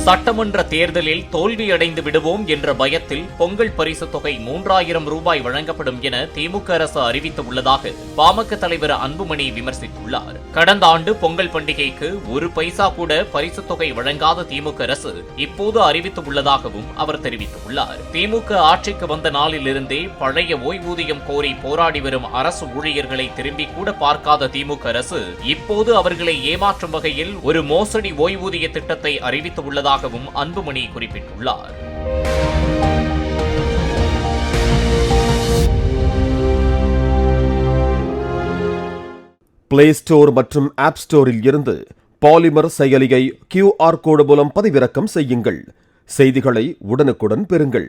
சட்டமன்ற தேர்தலில் தோல்வியடைந்து விடுவோம் என்ற பயத்தில் பொங்கல் பரிசுத் தொகை 3000 ரூபாய் வழங்கப்படும் என திமுக அரசு அறிவித்துள்ளதாக பாமக தலைவர் அன்புமணி விமர்சித்துள்ளார். கடந்த ஆண்டு பொங்கல் பண்டிகைக்கு ஒரு பைசா கூட பரிசுத் தொகை வழங்காத திமுக அரசு இப்போது அறிவித்துள்ளதாகவும் அவர் தெரிவித்துள்ளார். திமுக ஆட்சிக்கு வந்த நாளிலிருந்தே பழைய ஓய்வூதியம் கோரி போராடி வரும் அரசு ஊழியர்களை திரும்பி கூட பார்க்காத திமுக அரசு இப்போது அவர்களை ஏமாற்றும் வகையில் ஒரு மோசடி ஓய்வூதிய திட்டத்தை அறிவித்துள்ளதாக அன்புமணி குறிப்பிட்டுள்ளார். பிளே ஸ்டோர் மற்றும் ஆப் ஸ்டோரில் இருந்து பாலிமர் செயலியை QR கோடு மூலம் பதிவிறக்கம் செய்யுங்கள். செய்திகளை உடனுக்குடன் பெறுங்கள்.